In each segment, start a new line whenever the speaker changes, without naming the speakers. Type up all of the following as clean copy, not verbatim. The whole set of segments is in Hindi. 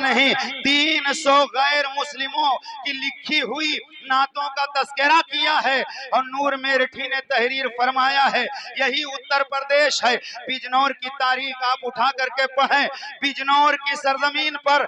नहीं 300 गैर मुस्लिमों की लिखी हुई नातों का तस्करा किया है और नूर मेरठी ने तहरीर फरमाया है। यही उत्तर प्रदेश है। बिजनौर की तारीख आप उठा करके पढ़ें। बिजनौर की सरजमीन पर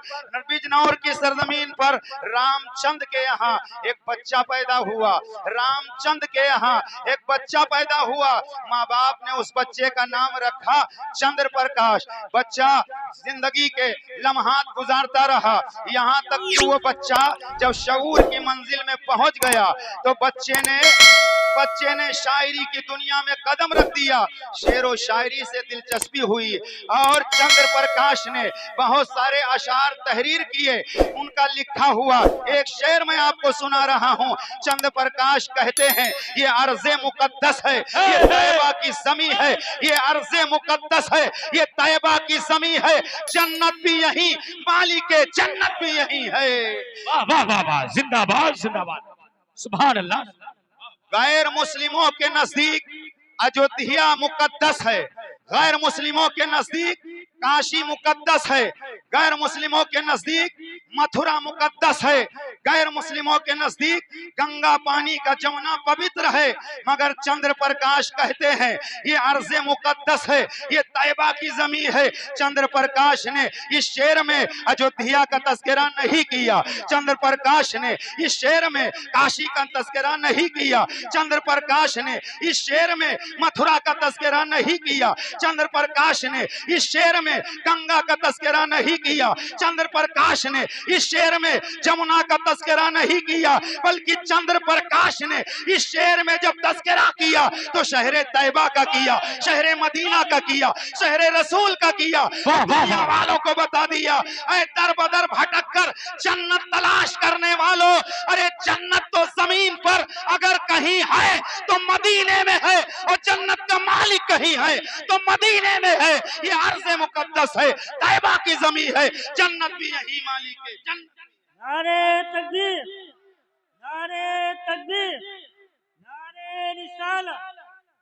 रामचंद्र के यहाँ एक बच्चा पैदा हुआ। रामचंद्र के यहाँ एक बच्चा पैदा हुआ। माँ बाप ने उस बच्चे का नाम रखा चंद्र प्रकाश। बच्चा जिंदगी के लम्हात गुजारता रहा, यहाँ तक कि वो बच्चा जब शऊर की मंजिल में पहुंच गया तो बच्चे ने शायरी की दुनिया में कदम रख दिया। शेरो शायरी से दिलचस्पी हुई और चंद्र प्रकाश ने बहुत सारे अशार तहरीर किए। उनका लिखा हुआ एक शेर मैं आपको सुना रहा हूँ। चंद्र प्रकाश कहते हैं, ये अर्ज़े मुकद्दस है, ये तैयबा की ज़मीं है, ये अर्ज़े मुकद्दस है, ये तैयबा की ज़मीं है, जन्नत भी यही, मालिक जन्नत भी यही है।
वाह वाह वाह वाह, जिंदाबाद जिंदाबाद, सुभान अल्लाह।
गैर मुस्लिमों के नजदीक अयोध्या मुकद्दस है, गैर मुस्लिमों के नजदीक काशी मुकद्दस है, गैर मुस्लिमों के नजदीक मथुरा मुकद्दस है, गैर मुस्लिमों के नजदीक गंगा पानी का जमुना पवित्र है। मगर चंद्र प्रकाश कहते हैं ये अर्ज़े मुकद्दस है, ये तैयबा की जमीन है। चंद्र प्रकाश ने इस शेर में अयोध्या का तस्करा नहीं किया। चंद्र प्रकाश ने इस शेर में काशी का तस्करा नहीं किया। चंद्र प्रकाश ने इस शेर में मथुरा का तस्करा नहीं किया। चंद्र प्रकाश ने इस शेर में गंगा का तस्करा नहीं किया। चंद्र प्रकाश ने इस शेर में जमुना का तस्करा नहीं किया, बल्कि चंद्र प्रकाश ने इस शेर में जब तस्करा किया तो शहरे तैयबा का किया, शहरे मदीना का किया, शहरे रसूल का किया। दुनिया वालों को बता दिया, ऐ दर बदर भटक कर जन्नत तलाश करने वालों, अरे जन्नत तो जमीन पर अगर कहीं है तो मदीने में है, और जन्नत का मालिक कहीं है तो मदीने में है। ये अर्ज़े मुकद्दस है, तैयबा की जमीन है, जन्नत भी यही मालिक है।
नारे तकबीर, नारे तकबीर, नारे रिसालत।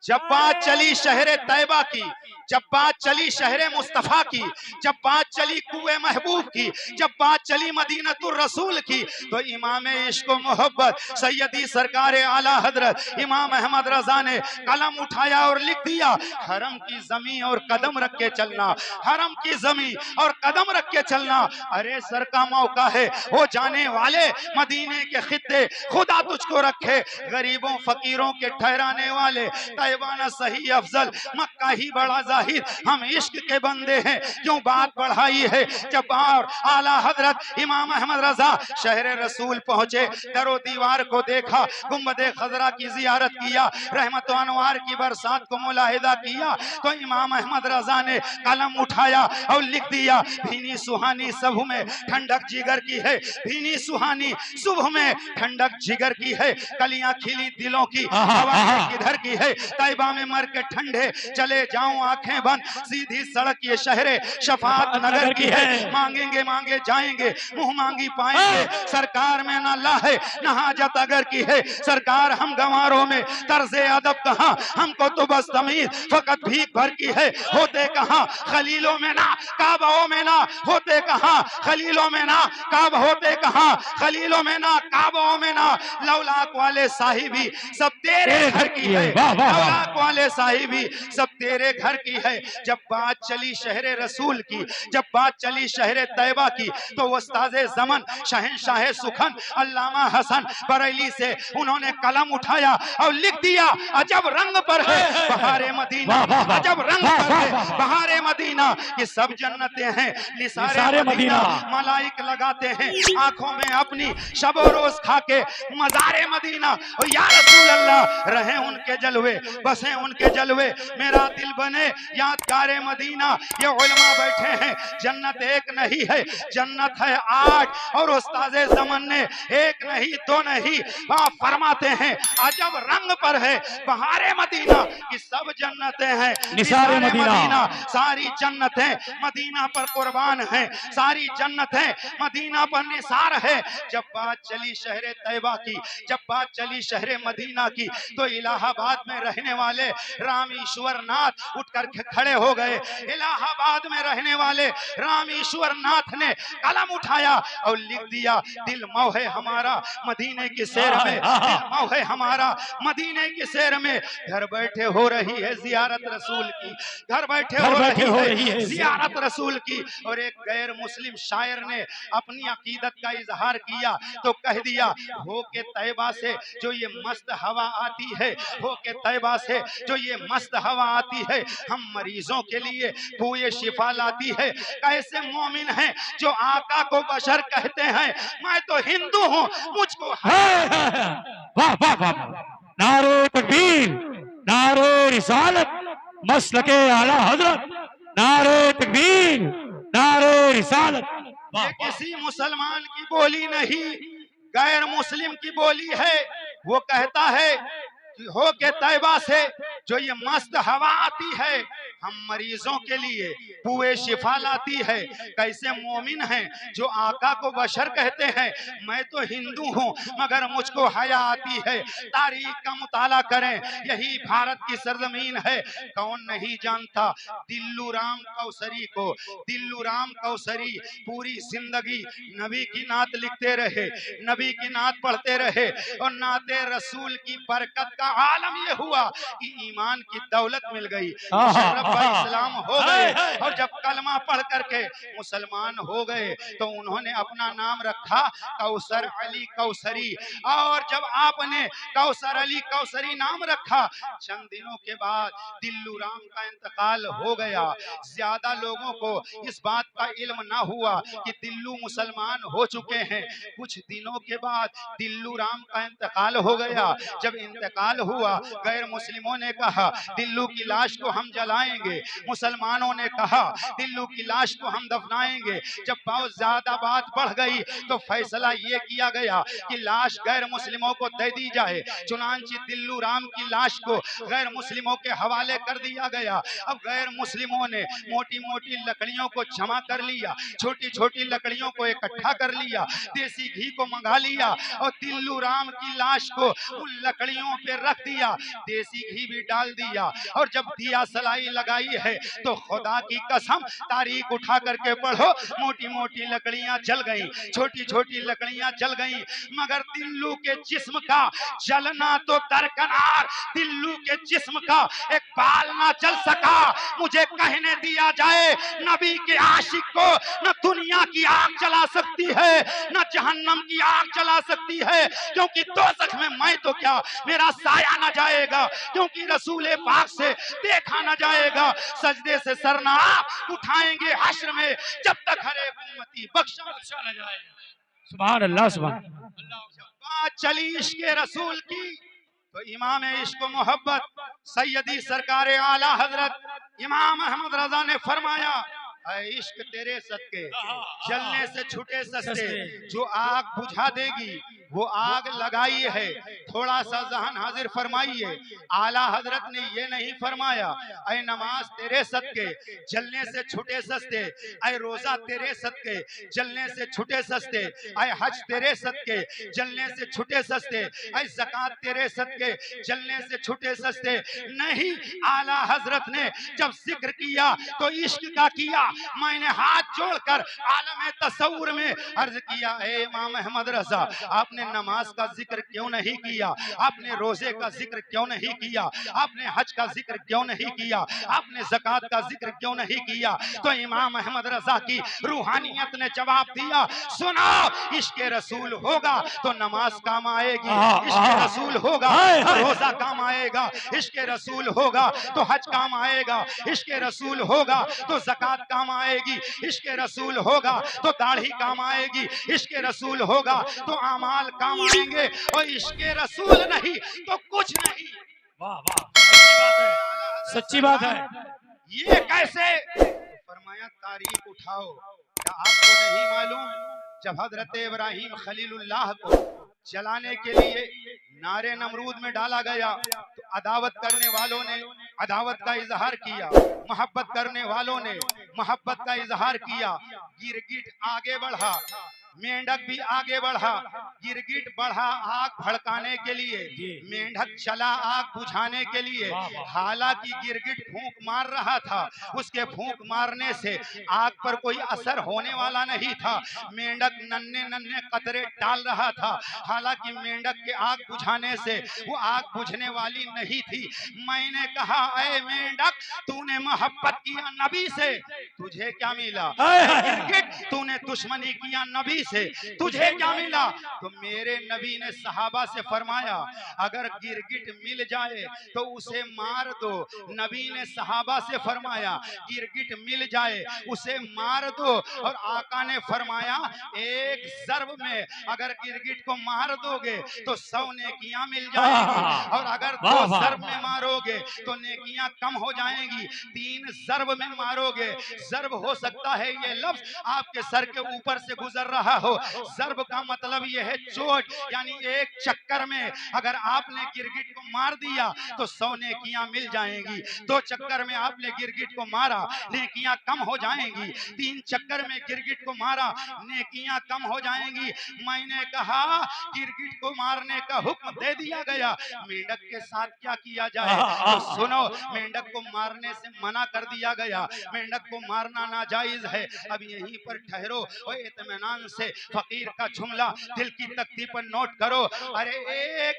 जब बात चली शहरे तैयबा की, जब बात चली शहरे मुस्तफा की, जब बात चली कुए महबूब की, जब बात चली मदीनतुर रसूल की, तो इमाम इश्क व मोहब्बत सैयदी सरकार आला हजरत इमाम अहमद रजा ने कलम उठाया और लिख दिया, हरम की जमीन और कदम रख के चलना, हरम की जमीन और कदम रख के चलना। अरे सर का मौका है, वो जाने वाले मदीने के खित्ते खुदा तुझको रखे, गरीबों फकीरों के ठहराने वाले, तैयबा सही अफजल मक्का ही बड़ा जाहिर, हम इश्क के बंदे हैं। क्यों बात बढ़ाई है, जब और आला हजरत इमाम अहमद रजा शहर रसूल पहुंचे, दरो दीवार को देखा, गुंबदे खजरा की जियारत किया, रहमत अनवार की बरसात को मुलाहिदा किया, तो इमाम अहमद रजा ने कलम उठाया और लिख दिया, भीनी सुहानी सुबह में ठंडक जिगर की है, भीनी सुहानी सुबह में ठंडक जिगर की है, कलियां खिली दिलों की, हवा किधर की है, तैयबा में मर के ठंडे चले जाऊं आंखें बंद, सीधी सड़क ये शहरे शफात नगर की है, मांगेंगे मांगे जाएंगे, मुंह मांगी पाएंगे, सरकार में ना लाहे ना हाजत अगर की है, सरकार हम गंवारों में तर्जे अदब कहां, हमको तो बस तमीज फकत भीख भर की है, होते कहां खलीलों में ना काबाओं में ना, होते कहां खलीलों में ना काब, होते कहां खलीलों में ना काबाओं में ना, लौलाक वाले साहिबी सब तेरे घर की है, लौलाक वाले साहिबी सब तेरे घर की है। जब बात चली शहरे रसूल की, जब बात चली शहरे तैयबा की, तो उस्ताज़े ज़मन शहंशाह सुखन अल्लामा हसन बरेली से उन्होंने कलम उठाया और लिख दिया, अजब रंग पर है बहारे मदीना, अजब रंग पर है बहारे मदीना, ये सब जन्नतें हैं निसारे मदीना, मलाइक लगाते हैं आंखों में अपनी शबो रोज खाके मज़ारे मदीना। और या रसूल अल्लाह रहे उनके जलवे, बसे उनके जलवे, मेरा दिल बने यादगारे मदीना। ये उलमा बैठे हैं, जन्नत एक नहीं है, जन्नत है 8, और उस्ताज़े ज़मन ने एक नहीं दो नहीं फरमाते हैं, अजब रंग पर है बहारे मदीना की सब जन्नतें हैं निसारे मदीना, सारी जन्नतें मदीना पर कुर्बान हैं, सारी जन्नतें मदीना पर निसार है। जब बात चली शहर तैयबा की, जब बात चली शहर मदीना की, तो इलाहाबाद में रहने रहने वाले रामेश्वर नाथ उठकर खड़े हो गए। इलाहाबाद में रहने वाले रामेश्वर नाथ ने कलम उठाया और लिख दिया, दिल मोहे हमारा मदीने की सैर में, दिल मोहे हमारा मदीने की सैर में। घर बैठे हो रही है जियारत रसूल की, घर बैठे हो रही है जियारत रसूल की। और एक गैर मुस्लिम शायर ने अपनी अकीदत का इजहार किया तो कह दिया, हो के तैबा से जो ये मस्त हवा आती है, हो के तैबा से जो ये मस्त हवा आती है, हम मरीजों के लिए बूए शिफा लाती है। कैसे मोमिन हैं जो आका को बशर कहते हैं, मैं तो हिंदू हूँ मुझको।
वाह वाह वाह, नारे तकबीर, नारे रिसालत, मसलके आला हजरत, नारे तकबीर, नारे रिसालत।
ये किसी मुसलमान की बोली नहीं, गैर मुस्लिम की बोली है। वो कहता है कि हो के तैबा से जो ये मस्त हवा आती है, हम मरीजों के लिए पूरे शिफा लाती है। कैसे मोमिन हैं जो आका को बशर कहते हैं, मैं तो हिंदू हूँ मगर मुझको हया आती है। तारीख का मुताला करें, यही भारत की सरजमीन है। कौन नहीं जानता दिल्लू राम कौसरी को। दिल्लू राम कौसरी पूरी जिंदगी नबी की नात लिखते रहे, नबी की नात पढ़ते रहे और नाते रसूल की बरकत का आलम ये हुआ कि ईमान की दौलत मिल गई, इस्लाम हो गए। और जब कलमा पढ़ करके मुसलमान हो गए तो उन्होंने अपना नाम रखा कौसर अली कौसरी। और जब आपने कौसर अली कौसरी नाम रखा, चंद दिनों के बाद दिल्लू राम का इंतकाल हो गया। ज्यादा लोगों को इस बात का इल्म ना हुआ कि दिल्लू मुसलमान हो चुके हैं। कुछ दिनों के बाद दिल्लू राम का इंतकाल हो गया। जब इंतकाल हुआ, गैर मुस्लिमों ने कहा दिल्लू की लाश को हम जलाएंगे, मुसलमानों ने कहा दिल्लू की लाश को हम दफनाएंगे। जब बहुत ज्यादा बात बढ़ गई तो फैसला ये किया गया कि लाश गैर मुस्लिमों को दे दी जाए। चुनांचे दिल्लू राम की लाश को गैर मुस्लिमों के हवाले कर दिया गया। अब गैर मुस्लिमों ने मोटी मोटी लकड़ियों को जमा कर लिया, छोटी छोटी लकड़ियों को इकट्ठा कर लिया, देसी घी को मंगा लिया और दिल्लू राम की लाश को उन लकड़ियों पे रख दिया, देसी घी भी डाल दिया। और जब दिया सलाई लगाई है तो खुदा की कसम, तारीख उठा करके पढ़ो, मोटी मोटी लकड़ियां जल गई, छोटी छोटी लकड़ियां जल गई, मगर दिल्लू के जिस्म का जलना तो दरकनार, दिल्लू के जिस्म का एक बाल ना जल सका। मुझे कहने दिया जाए, नबी के आशिक को न दुनिया की आग जला सकती है न जहन्नम की आग जला सकती है, क्योंकि दोज़ख में मैं तो क्या, मेरा साया न जाएगा, क्योंकि रसूल पाक से देखा न जाएगा। सजदे से सरना उठाएंगे हश्र में जब तक हर एक उम्मती बख्शा न जाए।
सुभान अल्लाह, सुभान
जब बात चली इश्क रसूल की तो इमाम इश्क मोहब्बत सैयदी सरकार आला हजरत इमाम अहमद रजा ने फरमाया, इश्क तेरे सदके जलने से छूटे सस्ते, जो आग बुझा देगी वो आग लगाई है। थोड़ा सा जहन हाजिर फरमाइए, आला हजरत ने ये नहीं फरमाया ऐ नमाज तेरे सदके जलने से छूटे सस्ते, ऐ रोजा तेरे सदके जलने से छूटे सस्ते, ऐ हज तेरे सदके जलने से छूटे सस्ते, ऐ ज़कात तेरे सदके जलने से छूटे सस्ते। नहीं, आला हजरत ने जब जिक्र किया तो इश्क का किया। मैंने हाथ जोड़कर आलम तसव्वुर में अर्ज किया, ए इमाम अहमद रजा, आपने नमाज का जिक्र क्यों नहीं किया, आपने रोजे का जिक्र क्यों नहीं किया, आपने हज का जिक्र क्यों नहीं किया, आपने ज़कात का जिक्र क्यों नहीं किया? तो इमाम अहमद रजा की रूहानियत ने जवाब दिया, सुनो, इश्क रसूल होगा तो नमाज काम आएगी, इश्क रसूल होगा तो रोजा काम आएगा, इश्क रसूल होगा तो हज काम आएगा, इश्क रसूल होगा तो ज़कात काम आएगी, इश्क रसूल होगा तो दाढ़ी काम आएगी, इश्क रसूल होगा तो अमाल काम आएंगे, और इश्क रसूल नहीं तो कुछ नहीं।
वाह वाह, सच्ची बात है, सच्ची बात है।
ये कैसे? फरमाया तारीख उठाओ, क्या आपको नहीं मालूम जब हजरत इब्राहिम खलीलुल्लाह को जलाने के लिए नारे नमरूद में डाला गया तो अदावत करने वालों ने अदावत का इजहार किया, मोहब्बत करने वालों ने मोहब्बत का इजहार किया। गिरगिट आगे बढ़ा, मेंढक भी आगे बढ़ा, गिरगिट बढ़ा आग भड़काने के लिए, मेंढक चला आग बुझाने के लिए। हालांकि गिरगिट फूंक मार रहा था, उसके फूंक मारने से आग पर कोई असर होने वाला नहीं था। मेंढक नन्हे नन्हे कतरे डाल रहा था, हालांकि मेंढक के आग बुझाने से वो आग बुझने वाली नहीं थी। मैंने कहा, ऐ मेंढक, तूने मोहब्बत किया नबी से, तुझे क्या मिला? गिरगिट, तूने दुश्मनी किया नबी से, तुझे क्या मिला? तो मेरे नबी ने सहाबा से फरमाया, अगर गिरगिट मिल जाए तो उसे मार दो। नबी ने सहाबा से फरमाया, गिरगिट मिल जाए उसे मार दो। और आका ने फरमाया, एक ज़र्ब में अगर गिरगिट को मार दोगे तो 100 नेकियां मिल जाएंगी, और अगर 2 ज़र्ब में मारोगे तो नेकियां कम हो जाएंगी। 3 ज़र्ब में मारोगे, ज़र्ब हो सकता है ये लफ्ज आपके सर के ऊपर से गुजर रहा हो। ज़र्ब का मतलब यह है चोट, यानी एक चक्कर में अगर आपने गिरगिट को मार दिया तो 100 नेकियां मिल जाएंगी। 2 चक्कर में आपने गिरगिट को मारा, नेकियां कम हो जाएंगी। 3 चक्कर में गिरगिट को मारा, नेकियां कम हो जाएंगी। मैंने कहा, गिरगिट को मारने का हुक्म दे दिया गया, मेंढक के साथ क्या किया जाए? तो सुनो, मेंढक को मारने से मना कर दिया गया, मेंढक को मारना नाजायज है। अब यहीं पर ठहरो और इत्मीनान से फकीर का जुमला दिल की तख्ती पर नोट करो। अरे एक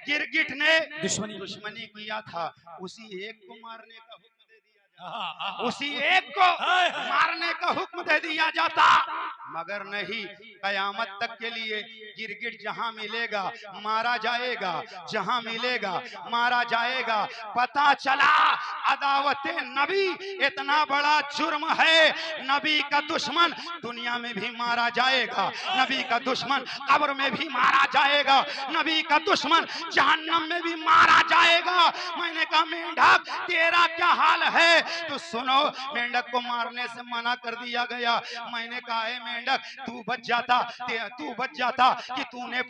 गिरगिट ने दुश्मनी किया था, उसी एक को मारने का हुक्म दे दिया, उसी एक को मारने का हुक्म दे दिया जाता। मगर नहीं, कयामत तक के लिए गिरगिट जहां मिलेगा मारा जाएगा, जहां मिलेगा मारा जाएगा। पता चला अदावत नबी इतना बड़ा जुर्म है, नबी का दुश्मन दुनिया में भी मारा जाएगा, नबी का दुश्मन कब्र में भी मारा जाएगा, नबी का दुश्मन जहन्नम में भी मारा जाएगा। मैंने कहा, मेंढक तेरा क्या हाल है? तो सुनो, मेंढक को मारने से मना कर दिया गया। मैंने कहा, मेंढक तू बच जाता कि तूने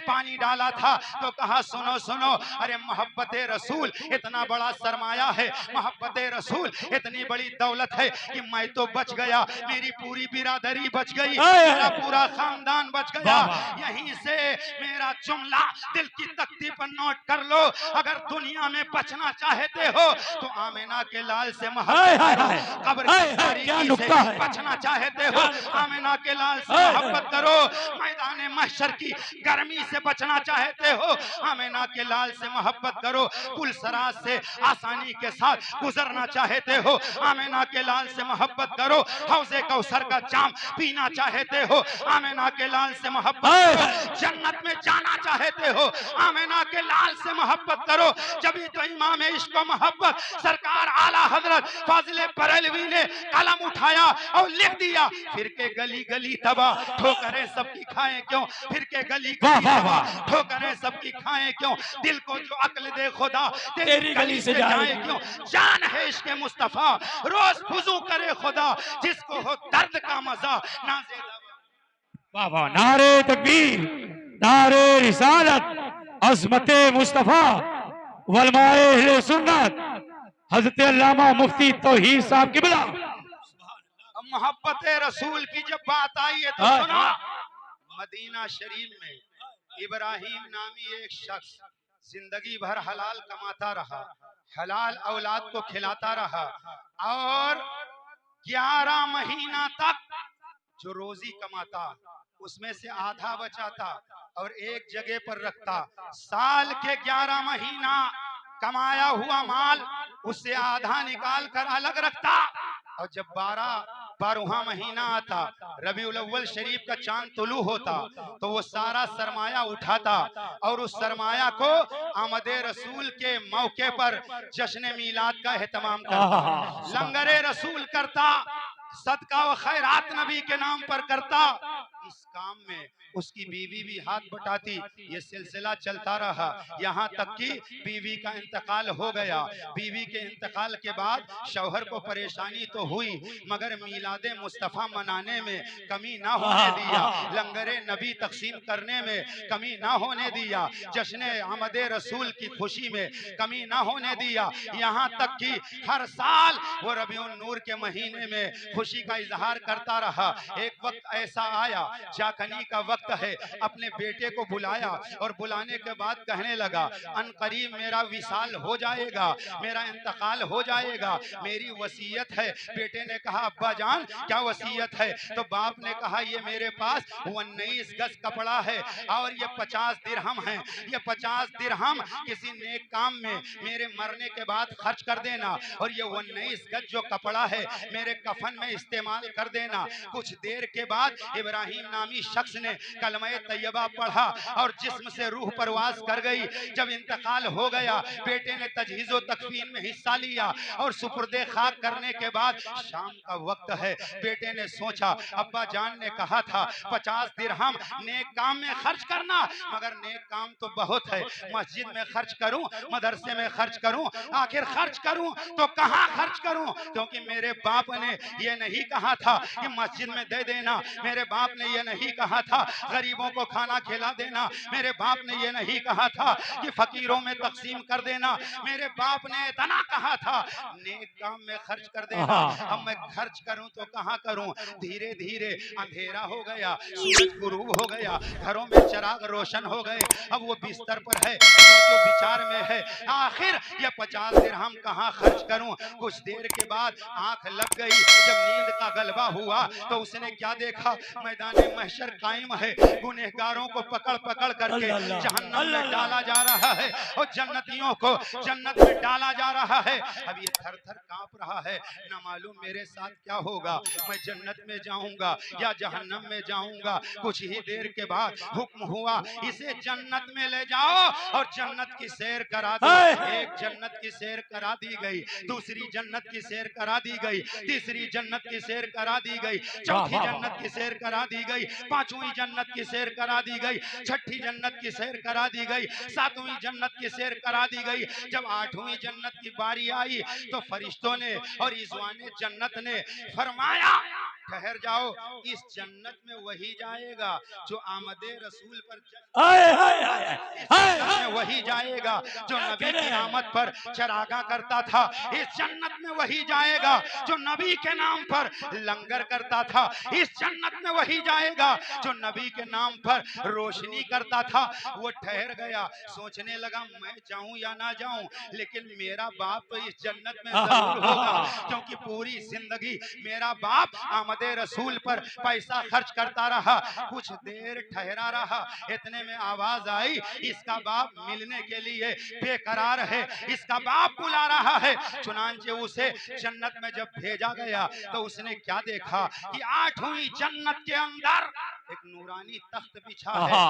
पानी डाला था। तो कहा, सुनो सुनो, अरे मोहब्बत रसूल इतना बड़ा सरमाया है, मोहब्बत रसूल इतनी बड़ी दौलत है कि मैं तो बच गया, मेरी पूरी बिरादरी बच गई, मेरा पूरा खानदान बच गया। यहीं से मेरा जुमला दिल की तख्ती पर नोट कर लो, अगर दुनिया में बचना चाहते हो तो आमिना के लाल से मोहब्बत करो, कब्र की तारीकी से बचना चाहते हो आमिना के लाल से मोहब्बत करो, मैदान महशर की गर्मी से बचना चाहते हो आमिना के लाल से मोहब्बत करो, पुलसराज से आसानी के साथ गुजरना चाहते हो आमिना के लाल से मोहब्बत करो, हौज़े कौसर का जाम पीना चाहते हो आमिना के लाल से मोहब्बत करो, जन्नत में जाना चाहते हो आमिना के लाल से मोहब्बत करो। जब तो इमाम इश्क व मोहब्बत सरकार आला हजरत फाजिल बरेलवी ने कलम उठाया और लिख दिया, फिर के गली गली तबाह, ठोकरें सबकी खाएं क्यों, फिर के गली गली तबाह, ठोकरें सबकी खाएं क्यों, दिल को जो अक्ल दे खुदा तेरी गली से जाए क्यों, जान है इश्क मुस्तफा रोज फुजू करे खुदा, जिसको हो दर्द का मजा नाज़े।
वाह वाह, नारे तकबीर, नारे रिसालत, अज़मते मुस्तफा, वलमाए अहले सुन्नत, हज़रत अल्लामा मुफ्ती तौहीद साहब किबला।
मोहब्बत रसूल की जब बात आई है तो सुनो, मदीना शरीफ में इब्राहिम नामी एक शख्स जिंदगी भर हलाल कमाता रहा, हलाल औलाद को खिलाता रहा, और 11 महीना तक जो रोजी कमाता उसमें से आधा बचाता और एक जगह पर रखता। साल के 11 महीना कमाया हुआ माल उससे आधा निकाल कर अलग रखता, और जब 12वां महीना आता, रबीउल अव्वल शरीफ का चांद तुलू होता, तो वो सारा सरमाया उठाता और उस सरमाया को आमदे रसूल के मौके पर जश्न मीलाद का एहतमाम करता, लंगरे रसूल करता, सदका व खैरात नबी के नाम पर करता। काम में उसकी बीवी भी हाथ बटाती। ये सिलसिला चलता रहा, यहाँ तक कि बीवी का इंतकाल हो गया। बीवी के इंतकाल के बाद शौहर को परेशानी तो हुई, मगर मीलादे मुस्तफ़ा मनाने में कमी ना होने दिया, लंगरे नबी तकसीम करने में कमी ना होने दिया, जश्न आमदे रसूल की खुशी में कमी ना होने दिया। यहाँ तक कि हर साल वो रबीउन नूर के महीने में खुशी का इजहार करता रहा। एक वक्त ऐसा आया, जाकनी का वक्त है, अपने बेटे को बुलाया और बुलाने के बाद कहने लगा, अनकरीब मेरा विसाल हो जाएगा, मेरा इंतकाल हो जाएगा, मेरी वसीयत है। बेटे ने कहा, अब्बा जान क्या वसीयत है? तो बाप ने कहा, ये मेरे पास 19 गज कपड़ा है और ये 50 दिरहम है। ये 50 दिरहम किसी नेक काम में मेरे मरने के बाद खर्च कर देना, और ये 19 गज जो कपड़ा है मेरे कफन में इस्तेमाल कर देना। कुछ देर के बाद इब्राहिम नामी शख्स ने कलमे तैयबा पढ़ा और जिस्म से रूह परवास कर गई। जब इंतकाल हो गया, बेटे ने तजहीज़ो तकफीन में हिस्सा लिया और सुपुर्दे खाक करने के बाद शाम का वक्त है। बेटे ने सोचा, अब्बा जान ने कहा था 50 दिरहम नेक काम में खर्च करना, मगर नेक काम तो बहुत है, मस्जिद में खर्च करूं, मदरसे में खर्च करूं, आखिर खर्च करूं तो कहां खर्च करूं? क्योंकि मेरे बाप ने ये नहीं कहा था कि मस्जिद में दे देना, मेरे बाप ने ये नहीं कहा था गरीबों को खाना खिला देना, मेरे बाप ने ये नहीं कहा था कि फकीरों में तकसीम कर देना, मेरे बाप ने इतना कहा था नेक काम में खर्च कर देना। अब मैं खर्च करूं तो कहां करूं? धीरे धीरे अंधेरा हो गया, सूरज गुरूब हो गया, घरों में चिराग रोशन हो गए। अब वो बिस्तर पर है, जो विचार में है, आखिर ये 50 दिरहम कहां खर्च करूं? कुछ देर के बाद आंख लग गई। जब नींद का गलबा हुआ तो उसने क्या देखा? मैदान महशर कायम है, गुनहगारों को पकड़ पकड़ करके जहन्नम में डाला जा रहा है और जन्नतियों को जन्नत में डाला जा रहा है। अब ये थर थर कांप रहा है, न मालूम मेरे साथ क्या होगा, मैं जन्नत में जाऊंगा या जहन्नम में जाऊंगा। कुछ ही देर के बाद हुक्म हुआ, इसे जन्नत में ले जाओ और जन्नत की सैर करा दो। एक जन्नत की सैर करा दी गई, दूसरी जन्नत की सैर करा दी गई, तीसरी जन्नत की सैर करा दी गई, चौथी जन्नत की सैर करा दी गई, पांचवी जन्नत की सैर करा दी गई, छठी जन्नत की सैर करा दी गई, सातवीं जन्नत की सैर करा दी गई। जब आठवीं जन्नत की बारी आई तो फरिश्तों ने और इज़वाने जन्नत ने फरमाया, ठहर जाओ, इस जन्नत में वही जाएगा जो आमदे रसूल पर में वही जाएगा जो नबी की आमद पर चरागा करता था। इस जन्नत में वही जाएगा जो नबी के नाम पर लंगर करता था। इस जन्नत में वही जाएगा जो नबी के नाम पर रोशनी करता था। वो ठहर गया, सोचने लगा मैं जाऊं या ना जाऊं, लेकिन मेरा बाप तो इस जन्नत में जरूर होगा, क्योंकि पूरी जिंदगी मेरा बाप आमदे रसूल पर पैसा खर्च करता रहा। कुछ देर ठहरा रहा, इतने में आवाज आई, इसका बाप मिलने के लिए बेकरार है, इसका बाप बुला रहा है। चुनांचे उसे जन्नत में जब भेजा गया तो उसने क्या देखा कि 8वीं जन्नत के अंदर एक नूरानी तख्त बिछा है,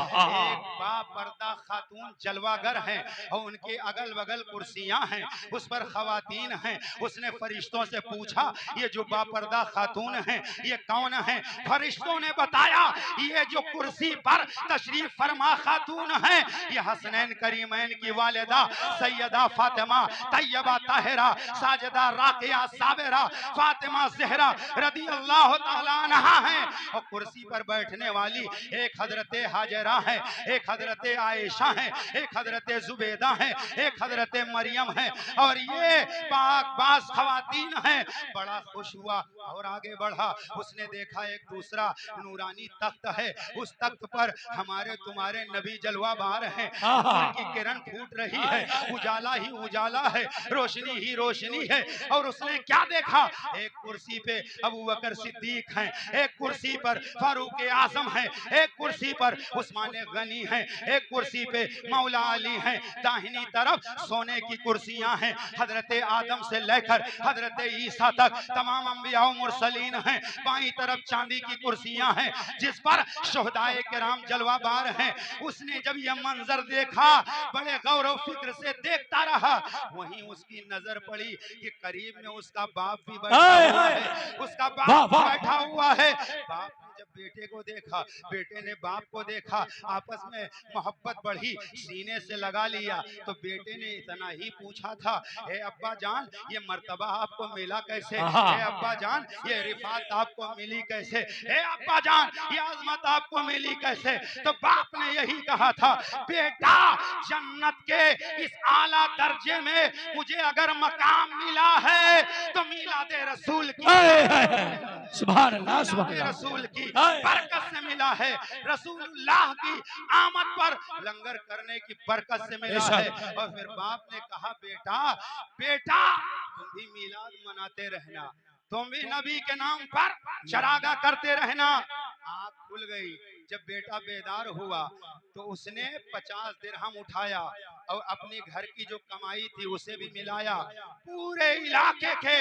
एक बापर्दा खातून जलवागर हैं और उनके अगल बगल कुर्सियां हैं, उस पर खवातीन हैं। उसने फरिश्तों से पूछा, ये जो बापर्दा खातून हैं ये कौन है? फरिश्तों ने बताया, ये जो कुर्सी पर तशरीफ फरमा खातून है ये हसनैन करीमैन की वालिदा सैयदा फातिमा तैयबा ताहिरा साजिदा राकिया साबिरा फातिमा ज़हरा रदी अल्लाह तआला अन्हा है। और कुर्सी पर बैठने वाली एक हजरत हाजरा है, एक हजरत आयशा है, एक हजरत जुबैदा है, एक हजरत मरियम है, और ये पाक बास खवातीन हैं। बड़ा खुश हुआ और आगे बढ़ा। उसने देखा एक दूसरा नूरानी तख्त है, उस तख्त पर हमारे तुम्हारे नबी जलवा बार हैं, उनकी किरण फूट रही है, उजाला ही उजाला है, रोशनी ही रोशनी है। और उसने क्या देखा? एक कुर्सी पे अबू बकर सिद्दीक हैं, एक कुर्सी पर फारूक आजम है, एक कुर्सी पर उस्मान गनी है, एक कुर्सी पे मौला अली हैं। दाहिनी तरफ सोने की कुर्सियां हैं, हजरत आदम से लेकर हजरत ईसा तक तमाम अंबिया मुरसलीन हैं। बाईं तरफ चांदी की कुर्सियां हैं जिस पर शुहदाए किराम जलवाबार हैं। उसने जब यह मंजर देखा बड़े गौर और फिक्र से देखता रहा। वहीं उसकी नजर पड़ी कि करीब में उसका बाप भी बैठा हुआ है, उसका बाप बैठा हुआ है। बाप ने जब बेटे को देखा, बेटे ने बाप को देखा, आपस में मोहब्बत बढ़ी, सीने से लगा लिया। तो बेटे ने इतना ही पूछा था, हे अब्बा जान ये मर्तबा आपको मिला कैसे? हे अब्बा जान ये रिफात आपको मिली कैसे? हे अब्बा जान ये अजमत आपको मिली कैसे? तो बाप ने यही कहा था, बेटा जन्नत के इस आला दर्जे में मुझे अगर मकाम मिला है तो मिलादे रसूल की
सुभान अल्लाह, सुभान अल्लाह,
रसूल की बरकत से मिला है, रसूलुल्लाह की आमद पर लंगर करने की बरकत से मिला है। और फिर बाप ने कहा, बेटा बेटा तुम भी मिलाद मनाते रहना, तुम भी नबी के नाम पर चरागा करते रहना। आँख खुल गई। जब बेटा बेदार हुआ तो उसने 50 दिरहम उठाया और अपने घर की जो कमाई थी उसे भी मिलाया, पूरे इलाके के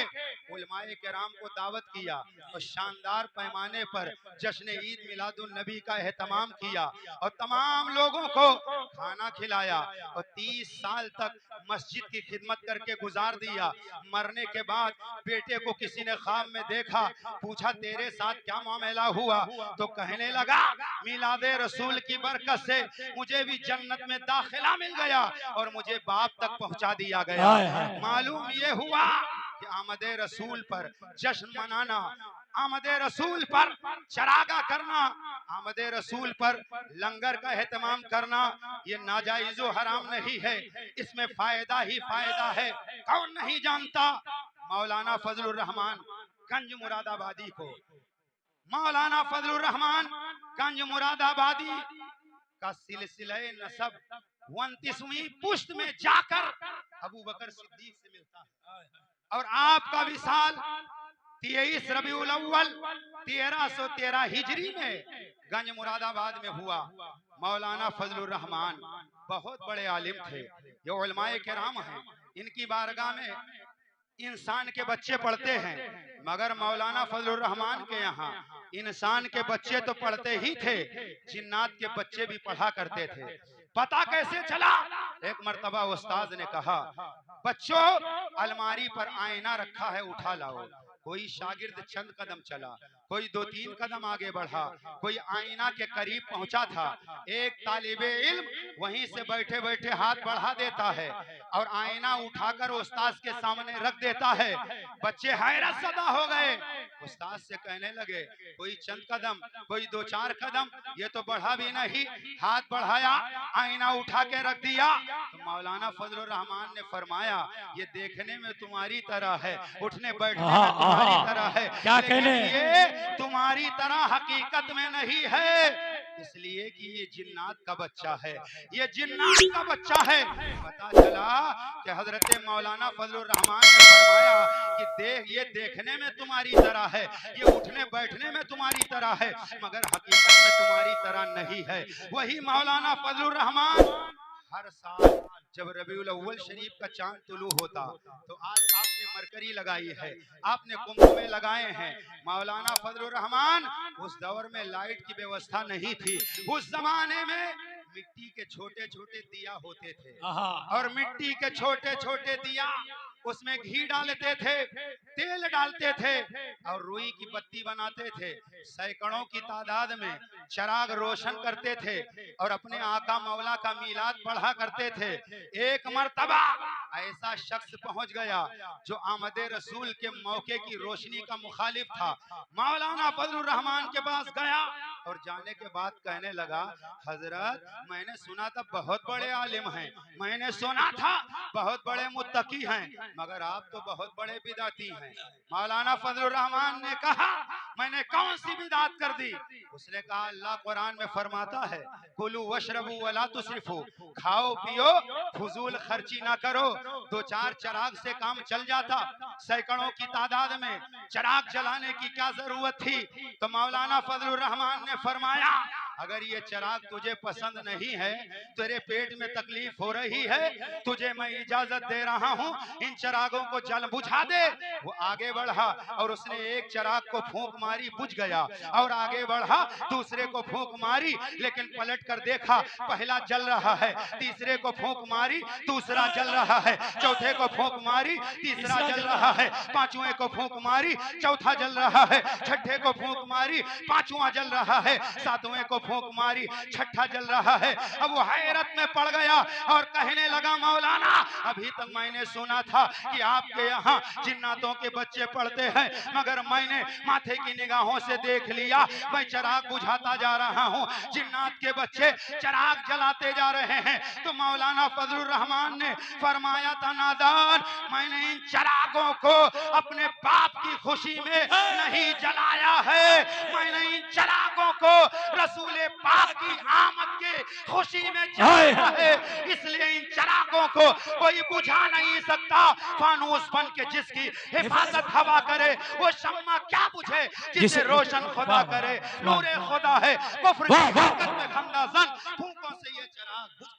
उलमाए किराम को दावत किया और शानदार पैमाने पर जश्न ईद मिलादुन नबी का एहतमाम किया और तमाम लोगों को खाना खिलाया और 30 साल तक मस्जिद की खिदमत करके गुजार दिया। मरने के बाद बेटे को किसी ने ख्वाब में देखा, पूछा तेरे साथ क्या मामला हुआ? तो कहने लगा, मिलादे रसूल की बरकत से मुझे भी जन्नत में दाखिला मिल गया और मुझे बाप तक पहुंचा दिया गया। मालूम ये हुआ कि आमदे रसूल पर जश्न मनाना, आमदे रसूल पर चरागा करना, आमदे रसूल पर लंगर का एहतमाम करना ये नाजायज़ हराम नहीं है, इसमें फायदा ही फायदा है। कौन नहीं जानता मौलाना फजलुर रहमान गंज मुरादाबादी को? मौलाना फजलुर रहमान गंज मुरादाबादी का सिलसिला नसब 29वीं पुश्त में जाकर अबू बकर सिद्दीक से मिलता है और आपका विसाल 23 रबीउल अव्वल 1313 हिजरी में गंज मुरादाबाद में हुआ। मौलाना फजलुर रहमान बहुत बड़े आलिम थे, ये उलमाए किराम हैं, इनकी बारगाह में इंसान के बच्चे पढ़ते हैं, मगर मौलाना फजलुर रहमान के यहाँ इंसान के बच्चे तो पढ़ते ही थे, जिन्नात के बच्चे भी पढ़ा करते थे। पता कैसे चला? एक मर्तबा उस्ताद ने कहा, बच्चों अलमारी पर आईना रखा है, उठा लाओ। कोई शागिर्द चंद कदम चला, कोई 2-3 कदम आगे बढ़ा, कोई आईना के करीब पहुंचा था। एक तालिबे इल्म वहीं से बैठे बैठे हाथ बढ़ा देता है और आईना उठाकर उस्ताद के सामने रख देता है। बच्चे हैरत ज़दा हो गए, उस्ताद से कहने लगे, कोई चंद कदम, कोई 2-4 कदम, ये तो बढ़ा भी नहीं, हाथ बढ़ाया, आईना उठा के रख दिया। तो मौलाना फजलुर रहमान ने फरमाया, ये देखने में तुम्हारी तरह है, उठने बैठने में तुम्हारी तरह है, क्या कहने, ये तुम्हारी तरह हकीकत में नहीं है, इसलिए कि ये जिन्नात का बच्चा है, ये जिन्नात का बच्चा है। पता चला कि हजरत मौलाना फजलुर रहमान ने फरमाया कि देख ये देखने में तुम्हारी तरह है, ये उठने बैठने में तुम्हारी तरह है, मगर हकीकत में तुम्हारी तरह नहीं है। वही मौलाना फजलुर रहमान हर साल जब रबीउल अव्वल शरीफ का चांद तुलू होता तो आज आपने मरकरी लगाई है, आपने कुंभ में लगाए हैं। मौलाना फजलुर रहमान उस दौर में लाइट की व्यवस्था नहीं थी, उस जमाने में मिट्टी के छोटे छोटे दिया होते थे और मिट्टी के छोटे छोटे दिया उसमें घी डालते थे, तेल डालते थे और रुई की बत्ती बनाते थे। सैकड़ों की तादाद में चराग रोशन करते थे और अपने आका मौला का मीलाद पढ़ा करते थे। एक मर्तबा ऐसा शख्स पहुंच गया जो आमदे रसूल के मौके की रोशनी का मुखालिफ था। मौलाना फजलुर रहमान के पास गया और जाने के बाद कहने लगा, हजरत मैंने सुना था बहुत बड़े आलिम हैं, मैंने सुना था बहुत बड़े मुत्तकी हैं, मगर आप तो बहुत बड़े बिदाती हैं। मौलाना फजलुर रहमान ने कहा, मैंने कौन सी बिदात कर दी? उसने कहा, अल्लाह कुरान में फरमाता है, कुलू वशरबू वला तुसरिफू, खाओ पियो फजूल खर्ची ना करो। 2-4 चराग से काम चल जाता, सैकड़ों की तादाद में चराग जलाने की क्या जरूरत थी? तो मौलाना फजलुर रहमान ने फरमाया, अगर ये चिराग तुझे पसंद नहीं है, तेरे पेट में तकलीफ हो रही है, तुझे मैं इजाजत दे रहा हूँ, इन चिरागों को जल बुझा दे। वो आगे बढ़ा और उसने एक चिराग को फूंक मारी, बुझ गया, और आगे बढ़ा, दूसरे को फूंक मारी, लेकिन पलट कर देखा पहला जल रहा है, तीसरे को फूंक मारी, दूसरा जल रहा है, चौथे को फूंक मारी, तीसरा जल रहा है, पांचवें को फूंक मारी, चौथा जल रहा है, छठे को फूंक मारी, पांचवा जल रहा है, सातवें को फूंक मारी, छठा जल रहा है। अब वो हैरत में पड़ गया और कहने लगा, मौलाना अभी तक मैंने सुना था कि आपके यहाँ जिन्नातों के बच्चे पढ़ते हैं, मगर मैंने माथे की निगाहों से देख लिया, मैं चिराग बुझाता जा रहा हूँ, जिन्नात के बच्चे चिराग जलाते जा रहे हैं। तो मौलाना फजलुर रहमान ने फरमाया था, नादान, मैंने इन चिरागों को अपने बाप की खुशी में नहीं जलाया है, मैंने इन चिरागों को रसूले पाक की आमद के खुशी में जलाया है। इसलिए इन चिरागों को कोई बुझा नहीं सकता। फानूस बन के जिसकी हिफाजत हवा करे, वो शम्मा क्या बुझे जिसे रोशन खुदा करे। नूरे खुदा है, कुफ्र की हरकत में खंदाजन, फूंकों से ये चिराग बुझ।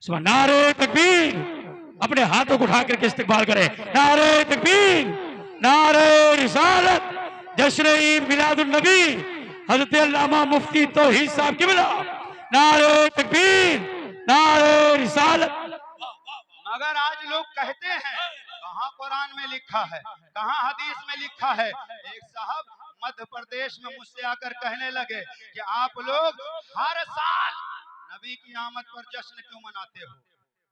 सुबह नारे तकबीर, अपने हाथों को उठा करके इस्तिकबाल करें। नारे तकबीर, नारे रिसालत, जश्न ईद मिलादुन नबी हजरत अल्लामा मुफ्ती तौहीद साहब की बिला। नारे तकबीर, नारे रिसालत।
मगर आज लोग कहते हैं, कहाँ कुरान में लिखा है, कहाँ हदीस में लिखा है। एक साहब मध्य प्रदेश में मुझसे आकर कहने लगे कि आप लोग हर साल नबी की आमद पर जश्न क्यों मनाते हो?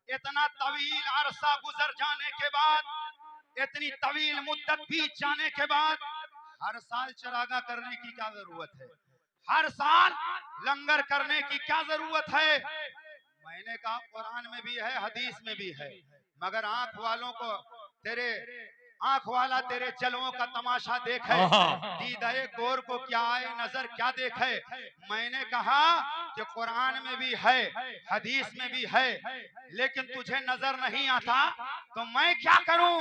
इतना तवील अरसा गुजर जाने के बाद, इतनी तवील मुद्दत बीत जाने के बाद हर साल चरागा करने की क्या जरूरत है? हर साल लंगर करने की क्या जरूरत है? मैंने कहा कुरान में भी है, हदीस में भी है, मगर आंख वालों को तेरे आंख वाला तेरे जलवों का तमाशा देखे, दीदाए गोर को क्या आए नजर क्या देखे। मैंने कहा कि कुरान में भी है, हदीस में भी है, लेकिन तुझे नजर नहीं आता तो मैं क्या करूं?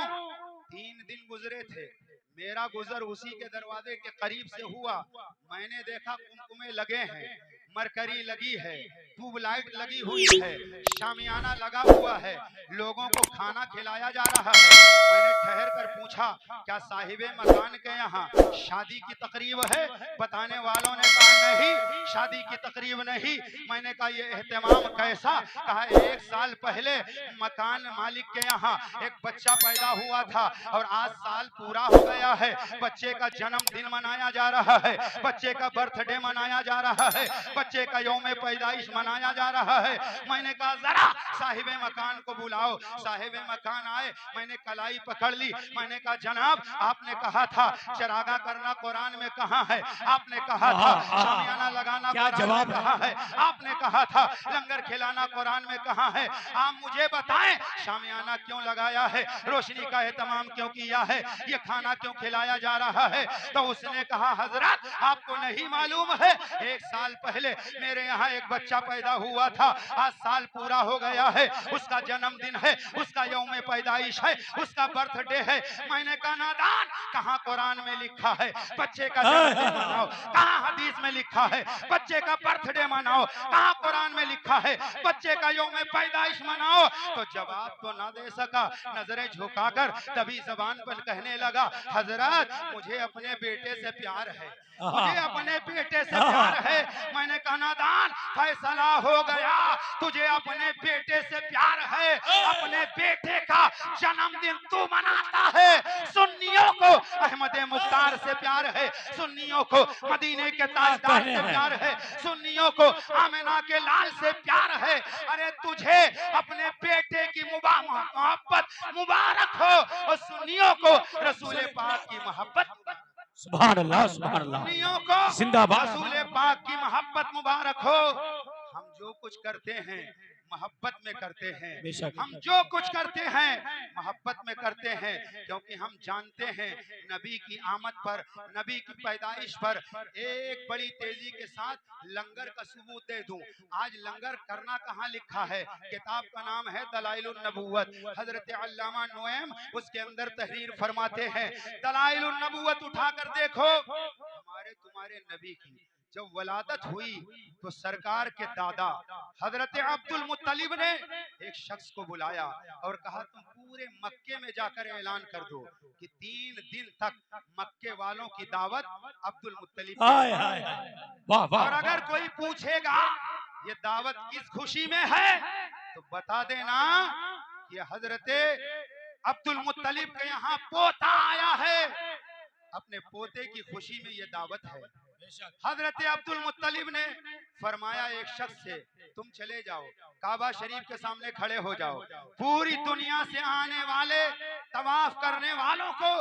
3 दिन गुजरे थे, मेरा गुजर उसी के दरवाजे के करीब से हुआ। मैंने देखा कुमकुमे लगे हैं, मरकरी लगी है, ट्यूबलाइट लगी हुई है, शामियाना लगा हुआ है, लोगों को खाना खिलाया जा रहा है। मैंने ठहर कर पूछा, क्या साहिबे मकान के यहाँ शादी की तकरीब है? बताने वालों ने कहा नहीं, शादी की तकरीब नहीं। मैंने कहा ये एहतमाम कैसा? कहा 1 साल पहले मकान मालिक के यहाँ एक बच्चा पैदा हुआ था और आज साल पूरा हो गया है, बच्चे का जन्मदिन मनाया जा रहा है, बच्चे का बर्थडे मनाया जा रहा है, बच्चे का यौम पैदाइश मनाया जा रहा है। मैंने कहा जरा साहिबे मकान को बुलाओ। साहिबे मकान आए, मैंने कलाई पकड़ ली। मैंने कहा जनाब, आपने कहा था चरागा करना कुरान में कहाँ है? आपने कहा था शामियाना लगाना कुरान में कहाँ है? आपने कहा था लंगर खिलाना कुरान में कहाँ है? आप मुझे बताएं, शामियाना क्यों लगाया है? रोशनी का एहतमाम क्यों किया है? ये खाना क्यों खिलाया जा रहा है? तो उसने कहा हजरत आपको नहीं मालूम है, 1 साल पहले मेरे यहाँ एक बच्चा पैदा हुआ था, आज साल पूरा हो गया है, उसका जन्मदिन है, उसका यौम पैदाइश है, उसका बर्थडे है। मैंने कहा नादान, कहाँ कुरान में लिखा है बच्चे का जन्मदिन मनाओ? कहाँ हदीस में लिखा है बच्चे का बर्थडे मनाओ? कहाँ कुरान में लिखा है बच्चे का यौम पैदाइश मनाओ? तो जवाब तो ना दे सका, नजरें झुकाकर तभी जबान पर कहने लगा, हजरत मुझे अपने बेटे से प्यार है, मुझे अपने बेटे से प्यार है। मैंने कहा नादान, फैसला हो गया, तुझे अपने बेटे से प्यार है, अपने बेटे का जन्मदिन तू मनाता है। सुन्नियों को अहमद मुख्तार से प्यार है, सुन्नियों को मदीने के ताजदार से प्यार है, सुन्नियों को आमिना के लाल से प्यार है। अरे तुझे अपने बेटे की मोहब्बत मुबारक हो और सुन्नियों को रसूल पाक की मोहब्बत।
सुभान अल्लाह, सुभान अल्लाह,
को
जिंदाबाद।
रसूल पाक की मोहब्बत मुबारक हो। हम जो कुछ करते हैं मोहब्बत में करते हैं, हम जो कुछ करते हैं मोहब्बत में करते हैं, क्योंकि हम जानते हैं नबी की आमद पर, नबी की पैदाइश पर एक बड़ी तेजी के साथ लंगर का सबूत दे दूं। आज लंगर करना कहाँ लिखा है? किताब का नाम है दलाइलुन नबुव्वत, हजरत अल्लामा नुएम उसके अंदर तहरीर फरमाते हैं। दलाइलुन नबुव्वत उठाकर देखो, हमारे तुम्हारे तुम्हारे नबी की जब वलादत हुई तो सरकार के दादा हजरत अब्दुल मुत्तलिब ने एक शख्स को बुलाया और कहा तुम पूरे मक्के में जाकर ऐलान कर दो कि 3 दिन तक मक्के वालों की दावत अब्दुल मुत्तलिब
वाह वाह।
और अगर कोई पूछेगा ये दावत किस खुशी में है तो बता देना कि हजरत अब्दुल मुत्तलिब के यहाँ पोता आया है, अपने पोते की खुशी में ये दावत है। हजरत अब्दुल मुत्तलिब ने फरमाया एक शख्स से तुम चले जाओ काबा शरीफ के सामने खड़े हो जाओ, पूरी दुनिया से आने वाले तवाफ करने वालों को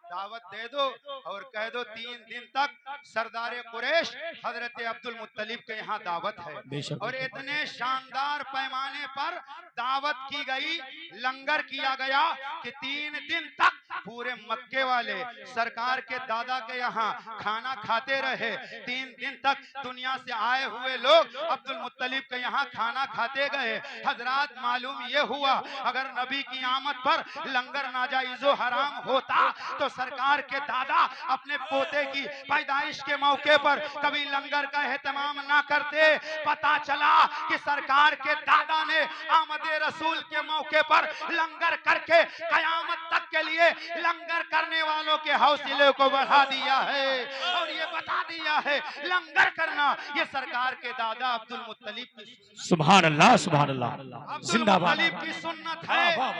दावत दे दो और कह दो 3 दिन तक सरदार कुरैश हजरत अब्दुल मुत्तलिब के यहाँ दावत है। और इतने शानदार पैमाने पर दावत की गई, लंगर किया गया कि 3 दिन तक पूरे मक्के वाले सरकार के दादा के यहाँ खाना खाते रहे। 3 दिन तक दुनिया से आए हुए लोग अब्दुल मुत्तलिब के यहाँ खाना खाते गए। हजरात मालूम ये हुआ अगर नबी की आमद पर लंगर नाजाइजो हराम होता तो सरकार के दादा अपने पोते की पैदाइश के मौके पर कभी लंगर का एहतमाम ना करते। पता चला कि सरकार के दादा ने आमद रसूल के मौके पर लंगर करके कयामत तक के लिए लंगर करने वालों के हौसले को बढ़ा दिया है और ये बता दिया है लंगर करना ये सरकार के दादा अब्दुल मुत्तलिब की
सुभान अल्लाह सुभान अल्लाह जिंदाबाद
की सुन्नत है। और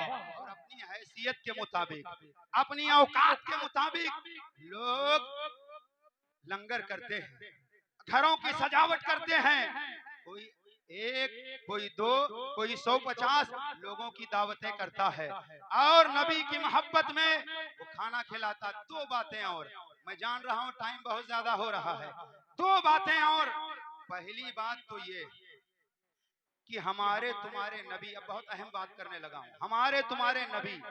अपनी हैसियत के मुताबिक अपनी औकात के मुताबिक लोग लंगर करते हैं, घरों की सजावट करते हैं। कोई 1, कोई 2, कोई 150 लोगों की दावतें करता है और नबी की मोहब्बत में वो खाना खिलाता। 2 बातें और मैं जान रहा हूँ टाइम बहुत ज्यादा हो रहा है, 2 बातें और। पहली बात तो ये कि हमारे तुम्हारे नबी, अब बहुत अहम बात करने लगा हूँ, हमारे तुम्हारे नबी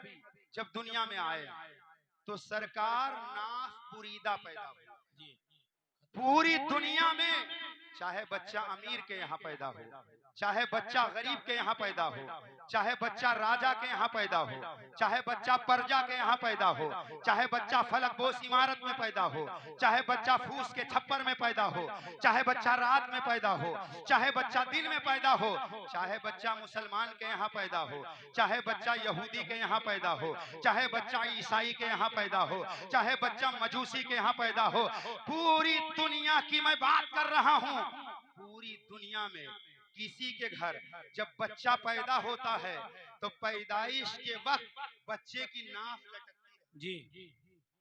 जब दुनिया में आए तो सरकार नाफ बुरीदा पैदा हुई। पूरी दुनिया में चाहे बच्चा अमीर के यहाँ पैदा हो, चाहे बच्चा गरीब के यहाँ पैदा हो, चाहे बच्चा राजा के यहाँ पैदा हो, चाहे बच्चा प्रजा के यहाँ पैदा हो, चाहे बच्चा फलक बोस इमारत में पैदा हो, चाहे बच्चा फूस के छप्पर में पैदा हो, चाहे बच्चा रात में पैदा हो, चाहे बच्चा दिन में पैदा हो, चाहे बच्चा मुसलमान के यहाँ पैदा हो, चाहे बच्चा यहूदी के यहाँ पैदा हो, चाहे बच्चा ईसाई के यहाँ पैदा हो, चाहे बच्चा मजूसी के यहाँ पैदा हो, पूरी दुनिया की मैं बात कर रहा हूँ। पूरी दुनिया में किसी के घर जब बच्चा पैदा होता है तो पैदाइश के वक्त बच्चे की नाफ लटकती है,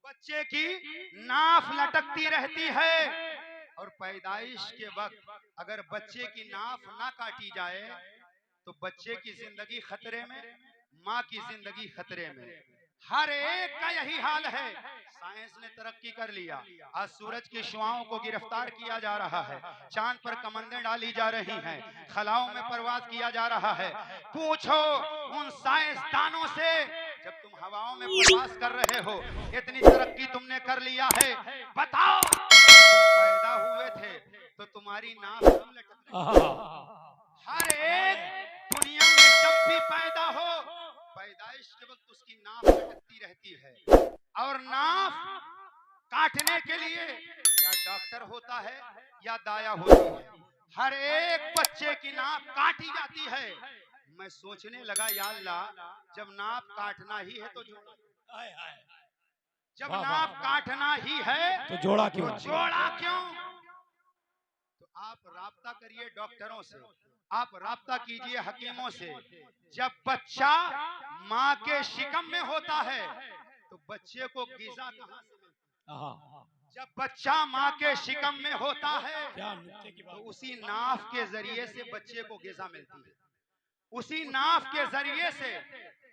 बच्चे की नाफ लटकती रहती है। और पैदाइश के वक्त अगर बच्चे की नाफ ना काटी जाए तो बच्चे की जिंदगी खतरे में, माँ की जिंदगी खतरे में। हर एक का यही हाल है। साइंस ने तरक्की कर लिया, आज सूरज की शुआओं को गिरफ्तार किया जा रहा है, चांद पर कमंदें डाली जा रही हैं, खलाओं में परवाज किया जा रहा है। पूछो उन साइंसदानों से जब तुम हवाओं में प्रवास कर रहे हो, इतनी तरक्की तुमने कर लिया है, बताओ तुम पैदा हुए थे तो तुम्हारी नाक लटकती। हर एक दुनिया में जब भी पैदा हो पैदाइश के वक्त उसकी नाफ लटकती रहती है और नाफ काटने के लिए या डॉक्टर होता है या दाया होती है। हर एक बच्चे की नाफ काटी जाती है। मैं सोचने लगा या अल्लाह जब नाफ काटना ही है तो जब नाफ काटना ही है
तो जोड़ा क्यों?
तो आप राब्ता करिए डॉक्टरों से, आप राब्ता कीजिए हकीमों से। जब बच्चा माँ के शिकम में होता है तो बच्चे को गिज़ा कहाँ से मिलता है? जब बच्चा माँ के शिकम में होता है तो उसी नाफ के जरिए से बच्चे को गिज़ा मिलती है, उसी नाफ के जरिए से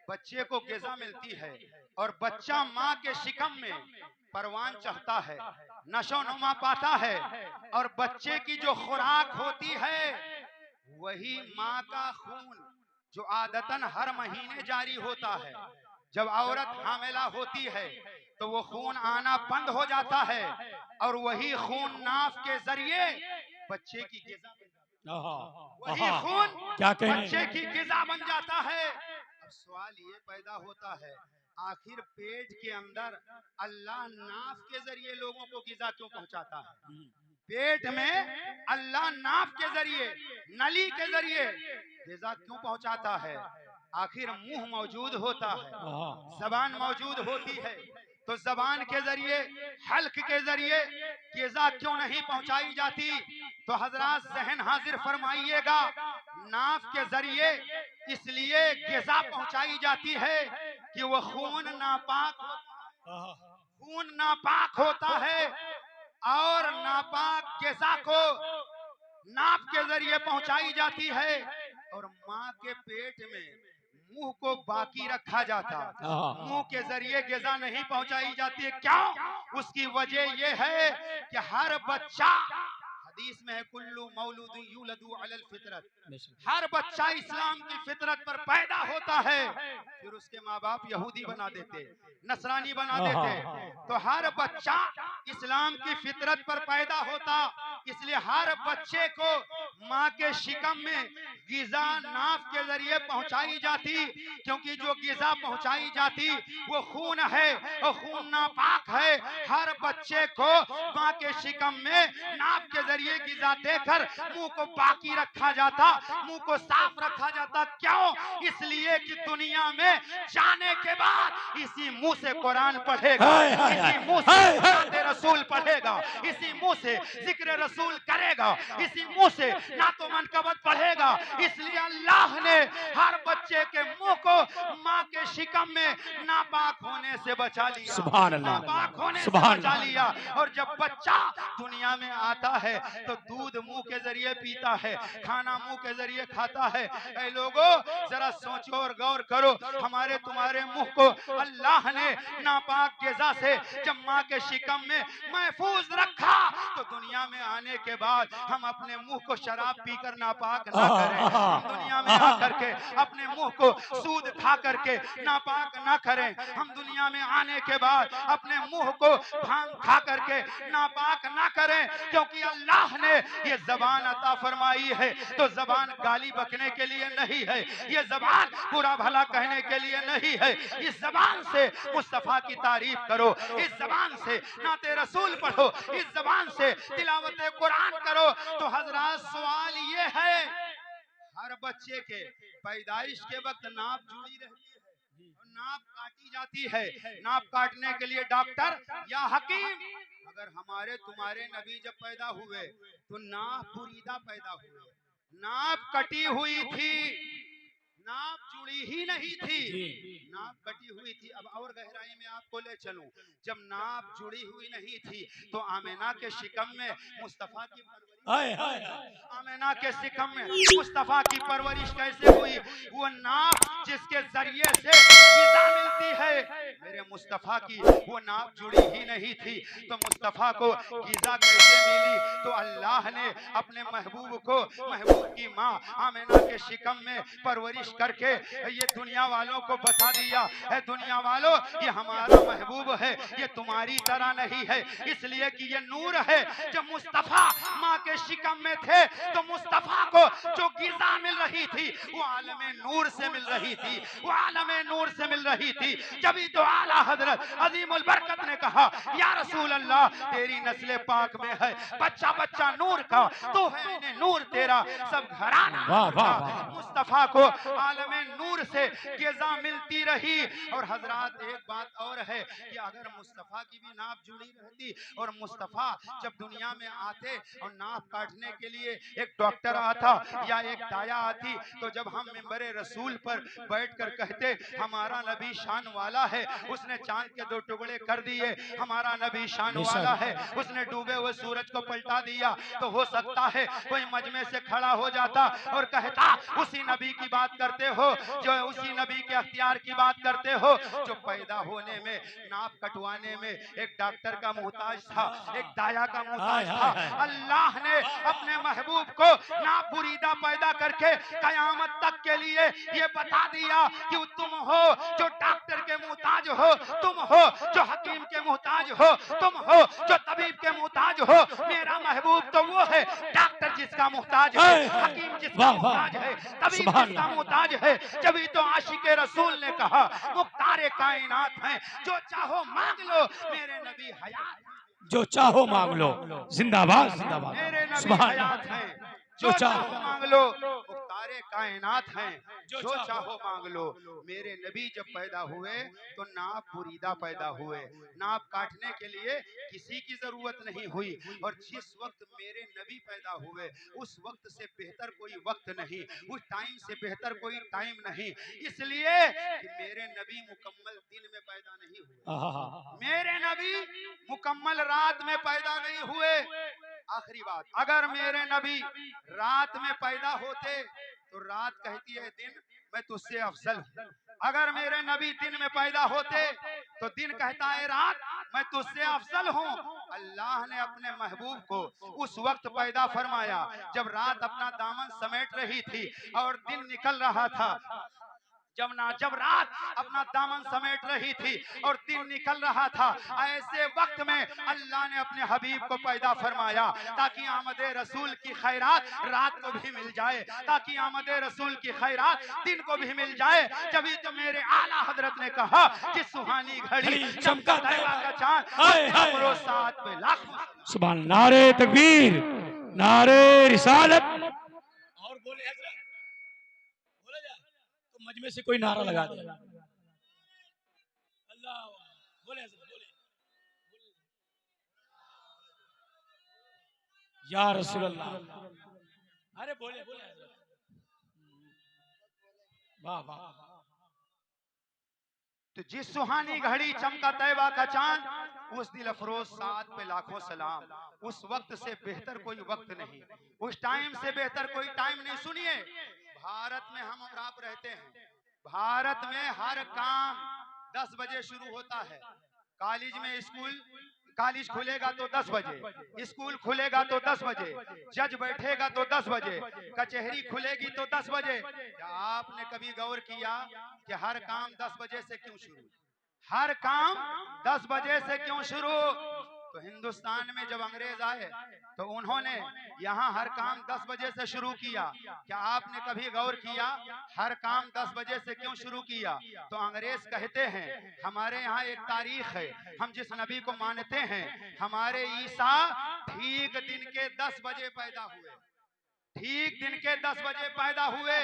बच्चे को गिज़ा मिलती है। और बच्चा माँ के शिकम में परवान चढ़ता है, नशो नुमा पाता है और बच्चे की जो खुराक होती है वही माँ का खून जो आदतन हर महीने जारी होता है। जब औरत हामिला होती है तो वो खून आना बंद हो जाता है और वही खून नाफ के जरिए बच्चे की गिज़ा, वही खून बच्चे की गिज़ा बन जाता है। अब सवाल ये पैदा होता है आखिर पेट के अंदर अल्लाह नाफ के जरिए लोगों को गिजा क्यों पहुंचाता है? पेट में अल्लाह नाफ के जरिए, नली के जरिए गिजा क्यों पहुंचाता है? आखिर मुंह मौजूद होता है, जबान मौजूद होती है, तो जबान के जरिए, हल्क के जरिए गिजा क्यों नहीं पहुंचाई जाती? तो हजरात जहन हाजिर फरमाइएगा, नाफ के जरिए इसलिए गिजा पहुंचाई जाती है कि वह खून नापाक होता है और नापाक गिजा को नाप के जरिए पहुंचाई जाती है, और माँ के पेट में मुंह को बाकी रखा जाता, मुंह के जरिए गिजा नहीं पहुंचाई जाती है। क्यों? उसकी वजह यह है कि हर बच्चा, हदीस में है, कुल्लु मौलूदु यूलदु अलल फितरत, हर बच्चा इस्लाम की फितरत पर पैदा होता है। फिर उसके माँ बाप यहूदी बना देते, नसरानी बना देते, तो हर बच्चा इस्लाम की फितरत पर पैदा होता। इसलिए हर बच्चे को माँ के शिकम में गिजा नाफ के जरिए पहुंचाई जाती, क्योंकि जो गिजा पहुंचाई जाती वो खून है और खून नापाक है। हर बच्चे को माँ के शिकम में नाफ के जरिए गिजा देकर मुंह को बाकी रखा जाता, मुंह को साफ रखा जाता। क्यों? इसलिए कि दुनिया में जाने के बाद इसी मुंह से कुरान पढ़ेगा, इसी मुंह से रसूल पढ़ेगा, इसी मुंह से जिक्र रसूल करेगा, इसी मुंह से नातो मनकबत पढ़ेगा। इसलिए अल्लाह ने हर बच्चे के मुंह को माँ के शिकम में नापाक होने से बचा लिया,
सुभान अल्लाह,
नापाक होने से
सुभान
बचा लिया। और जब बच्चा दुनिया में आता है तो दूध मुंह के जरिए पीता है, खाना मुंह के जरिए खाता है। ऐ लोगों, जरा सोचो और गौर करो, हमारे तुम्हारे मुंह को अल्लाह ने नापाक गिजा से जब माँ के शिकम में महफूज रखा, तो दुनिया में आने के बाद हम अपने मुंह को शराब पीकर नापाक ना करें, हम दुनिया में आकर के अपने मुंह को सूद खा करके नापाक ना करें, हम दुनिया में आने के बाद अपने मुंह को भांग खा करके नापाक ना करें। क्योंकि अल्लाह ने ये जबान अता फरमाई है तो जबान गाली बकने के लिए नहीं है, ये जबान बुरा भला कहने के लिए नहीं है। इस जबान से मुस्तफा की तारीफ करो, इस जबान से नाते रसूल पढ़ो, इस जबान से तिलावत कुरान करो। तो हजरात, सवाल ये है, हर बच्चे के पैदाइश के वक्त नाप जुड़ी रहती है, नाप काटी जाती है। नाप काटने के लिए डॉक्टर या हकीम, अगर हमारे तुम्हारे नबी जब पैदा हुए तो नाप बुरीदा पैदा हुए, नाप कटी हुई थी, नाप जुड़ी ही नहीं थी, नाप कटी हुई थी। अब और गहराई में आपको ले चलूं, जब नाप जुड़ी हुई नहीं थी तो आमिना के शिकम में मुस्तफा की आमिना के शिकम में मुस्तफा की परवरिश कैसे हुई? वो नाप जिसके जरिए से गिज़ा मिलती है, मेरे मुस्तफा की वो नाप जुड़ी ही नहीं थी, तो मुस्तफा को गिज़ा कैसे मिली? तो अल्लाह ने अपने महबूब को, महबूब की माँ आमिना के शिकम में परवरिश करके ये दुनिया वालों को बता दिया है, दुनिया वालों, ये हमारा महबूब है, ये तुम्हारी तरह नहीं है, इसलिए कि ये नूर है। जब मुस्तफा माँ के शिकम में थे तो मुस्तफा को जो गिज़ा मिल रही थी वो आलमे नूर से मिल रही थी, वो आलमे नूर से मिल रही थी। जब तो आला हजरत अजीमुल बरकत ने कहा, या रसूल अल्लाह, तेरी नस्ल पाक में है बच्चा बच्चा नूर का, तो है इन्हें नूर तेरा सब घराना। मुस्तफा को आलमे नूर से गिज़ा मिलती रही। और हजरात, एक बात और है कि अगर मुस्तफा की भी नाप जुड़ी रहती और मुस्तफा जब दुनिया में आते और नाप काटने के लिए एक डॉक्टर आता या एक दाया आती, तो जब हम मिंबरे रसूल पर बैठकर कहते हमारा नबी शान वाला है, उसने चांद के 2 टुकड़े कर दिए, हमारा नबी शान वाला है, उसने डूबे हुए सूरज को पलटा दिया, तो हो सकता है कोई मजमे से खड़ा हो जाता और कहता उसी नबी की बात करते हो, जो उसी नबी के अख्तियार की बात करते हो, जो पैदा होने में, नाप कटवाने में एक डॉक्टर का मोहताज था, एक दाया का मोहताज था। अल्लाह ने अपने महबूब को नाप बुरीदा पैदा करके कयामत तक के लिए ये बता दिया कि तुम हो जो डॉक्टर के मोहताज मोहताज हो तुम हो, जो हकीम के मोहताज हो तुम हो, जो तबीब के मोहताज हो। मेरा महबूब तो वो है डॉक्टर जिसका मोहताज है, हकीम जिसका मोहताज है, तबीब जिसका मोहताज है। जब तो आशिक रसूल ने कहा मुख्तार कायनात है, जो चाहो मांग लो मेरे नबी हयात,
जो चाहो मांग लो। जिंदाबाद जिंदाबाद।
मेरे नबी
सुभान
हयात
अल्लाह।
हैं,
जो
जो
चाहो
चाहो मांग लो मुख्तारे कायनात हैं,
जो
जो चाहो मांग लो। मेरे नबी जब पैदा हुए तो नाप बुरीदा पैदा हुए, नाप काटने के लिए किसी की जरूरत नहीं हुई। और जिस वक्त मेरे नबी पैदा हुए उस वक्त से बेहतर कोई वक्त नहीं, उस टाइम से बेहतर कोई टाइम नहीं, इसलिए कि मेरे नबी मुकम्मल दिन में पैदा नहीं हुए, मेरे नबी मुकम्मल रात में पैदा नहीं हुए। आखिरी बात, अगर मेरे नबी रात में पैदा होते तो रात कहती है दिन मैं तुझसे अफजल हूं, अगर मेरे नबी दिन में पैदा होते तो दिन कहता है रात मैं तुझसे अफजल हूं। अल्लाह ने अपने महबूब को उस वक्त पैदा फरमाया जब रात अपना दामन समेट रही थी और दिन निकल रहा था। जब रात अपना दामन समेट रही थी और दिन निकल रहा था, ऐसे वक्त में अल्लाह ने अपने हबीब को पैदा फरमाया ताकि आमद रसूल की खैरात रात को भी मिल जाए, ताकि आमद रसूल की खैरात दिन को भी मिल जाए। जब तो मेरे आला हजरत ने कहा कि सुहानी घड़ी चमका तैबा का चांद साथ में लाखों।
सुभान। नारे तकबीर, नारे रिसालत। और बोले हजरत, बोले जा तो मजमे से कोई नारा लगा दे। अल्लाह बोले हजरत, बोले या रसूल अल्लाह। अरे बोले बोले हजरत। वाह वाह।
तो जिस सुहानी घड़ी चमका तैबा का चांद, उस दिल अफरोज साथ पे लाखों सलाम। उस वक्त से बेहतर कोई वक्त नहीं, उस टाइम से बेहतर कोई टाइम नहीं। सुनिए, भारत में हम और आप रहते हैं, भारत में हर काम 10 बजे शुरू होता है। कॉलेज में कॉलेज खुलेगा तो 10 बजे, स्कूल खुलेगा तो 10 बजे, जज बैठेगा तो 10 बजे, कचहरी खुलेगी तो 10 बजे। क्या आपने कभी गौर किया कि हर काम 10 बजे से क्यों शुरू? हर काम 10 बजे से क्यों शुरू? तो हिंदुस्तान में जब अंग्रेज आए तो उन्होंने यहाँ हर काम 10 बजे से शुरू किया। क्या आपने कभी गौर किया हर काम 10 बजे से क्यों शुरू किया? तो अंग्रेज कहते हैं हमारे यहाँ एक तारीख है, हम जिस नबी को मानते हैं, हमारे ईसा ठीक दिन के 10 बजे पैदा हुए, ठीक दिन के 10 बजे पैदा हुए।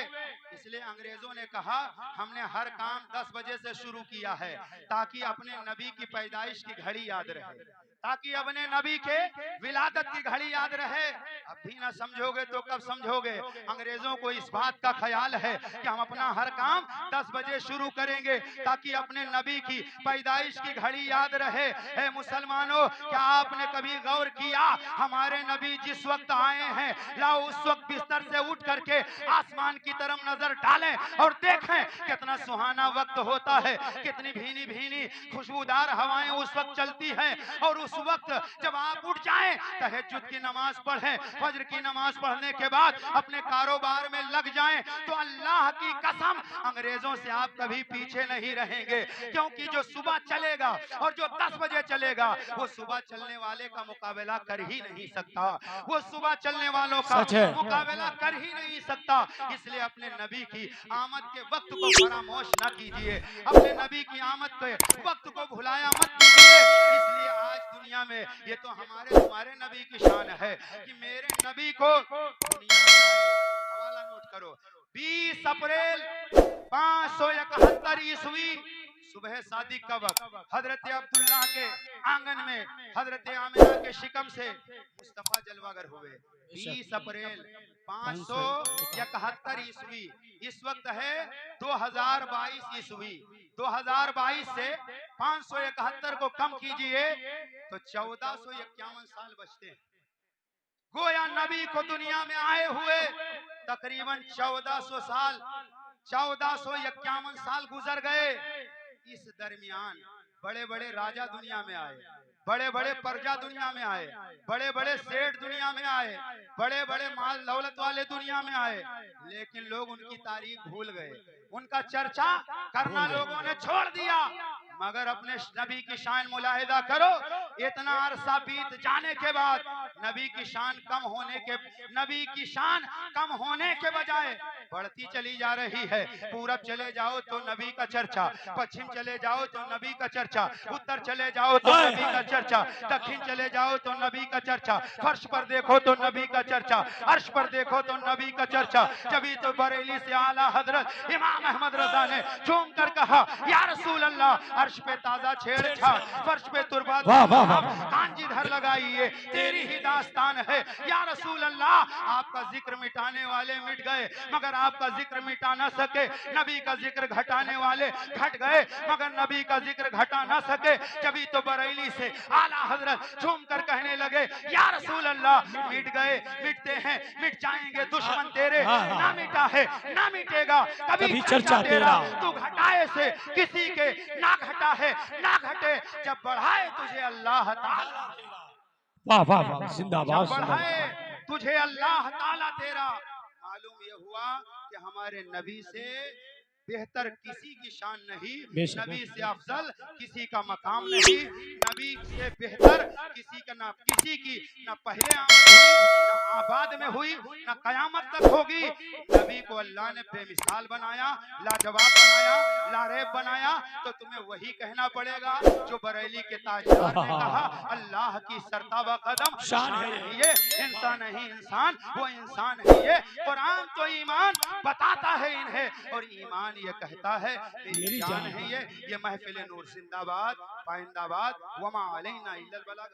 इसलिए अंग्रेजों ने कहा हमने हर काम 10 बजे से शुरू किया है ताकि अपने नबी की पैदाइश की घड़ी याद रहे, ताकि अपने नबी के विलादत की घड़ी याद रहे। अब भी ना समझोगे तो कब समझोगे? अंग्रेजों को इस बात का ख्याल है कि हम अपना हर काम 10 बजे शुरू करेंगे ताकि अपने नबी की पैदाइश की घड़ी याद रहे। ए मुसलमानों, क्या आपने कभी गौर किया हमारे नबी जिस वक्त आए हैं, लाओ उस वक्त बिस्तर से उठ करके आसमान की तरफ नजर डालें और देखें कितना सुहाना वक्त होता है, कितनी भीनी भीनी खुशबूदार हवाएं उस वक्त चलती हैं। और उस वक्त जब आप उठ जाएं, तहज्जुद की नमाज पढ़ें, फज्र की नमाज पढ़ने के बाद अपने कारोबार में लग जाएं, तो अल्लाह की कसम अंग्रेजों से आप कभी पीछे नहीं रहेंगे। क्योंकि जो सुबह चलेगा और जो 10 बजे चलेगा, वो सुबह चलने वाले का मुकाबला कर ही नहीं सकता, वो सुबह चलने वालों का मुकाबला कर ही नहीं सकता। इसलिए अपने नबी की आमद के वक्त को फरामोश न कीजिए, अपने नबी की आमद के वक्त को भुलाया मत कीजिए। इसलिए आज दुनिया में ये तो हमारे नबी की शान है कि मेरे नबी को दुनिया में आए। हवाला नोट करो, 20 अप्रैल 571 ईस्वी सुबह सादिक का वक्त हजरत अब्दुल्लाह के आंगन में हजरत आमिना के शिकम से मुस्तफा जलवागर हुए। 20 अप्रैल 571 ईस्वी, इस वक्त है 2022 ईस्वी। 2022 से 571 को कम कीजिए तो 1451 साल बचते हैं। गोया नबी को दुनिया में आए हुए तकरीबन 1400 साल, 1451 साल गुजर गए। इस दरमियान बड़े बड़े राजा दुनिया में आए, बड़े बड़े प्रजा दुनिया में आए, बड़े बड़े सेठ दुनिया में आए, बड़े बड़े माल दौलत वाले दुनिया में आए, लेकिन लोग उनकी तारीख भूल गए, उनका चर्चा करना लोगों ने छोड़ दिया। मगर अपने नबी की शान मुलाहिदा करो, इतना अरसा बीत जाने के बाद नबी की शान कम होने के बजाय बढ़ती चली जा रही है। पूरब चले जाओ तो नबी का चर्चा, पश्चिम चले जाओ तो नबी का चर्चा, उत्तर चले जाओ तो नबी का चर्चा, दक्षिण चले जाओ तो नबी का चर्चा, फर्श पर देखो तो नबी का चर्चा, अर्श पर देखो तो नबी का चर्चा। जभी तो बरेली से आला हजरत इमाम अहमद रजा ने झूम कर कहा, या रसूल अल्लाह, अर्श पे ताजा छेड़छाड़, फर्श पे तुरबात, कान जिधर लगाइए तेरी ही दास्तान है। या रसूल अल्लाह, आपका जिक्र मिटाने वाले मिट गए मगर आपका जिक्र मिटा न सके, नबी का जिक्र घटाने वाले घट गए मगर नबी का जिक्र घटा न सके। जभी तो बरेली से आला हजरत झूम कर कहने लगे, या रसूल अल्लाह, मिट गए, मिटते हैं, मिट जाएंगे दुश्मन तेरे, ना मिटा है ना मिटेगा कभी चर्चा तेरा। तू घटाए से किसी के ना घटा है ना घटे, जब बढ़ाए तुझे अल्लाह ताला,
वाह वाह वाह, जिंदाबाद,
बढ़ाए तुझे अल्लाह ताला तेरा। मालूम ये हुआ कि हमारे नबी से बेहतर किसी की शान नहीं, नबी से अफजल किसी का मकाम नहीं, नबी से बेहतर किसी का ना किसी की न पहले आमद हुई न आबाद में हुई न कयामत तक होगी। नबी को अल्लाह ने बेमिसाल बनाया, लाजवाब बनाया, लारेब बनाया। तो तुम्हें वही कहना पड़ेगा जो बरेली के ताजदार ने कहा, अल्लाह की सरताबा कदम शान है ये, इंसान नहीं इंसान, वो इंसान है ये। कुरान तो ईमान बताता है इन्हें और ईमान ये कहता है मेरी जान है ये महफिल नूर जिंदाबाद, पाइंदाबाद, वमा अलैना इल्लल बलाग।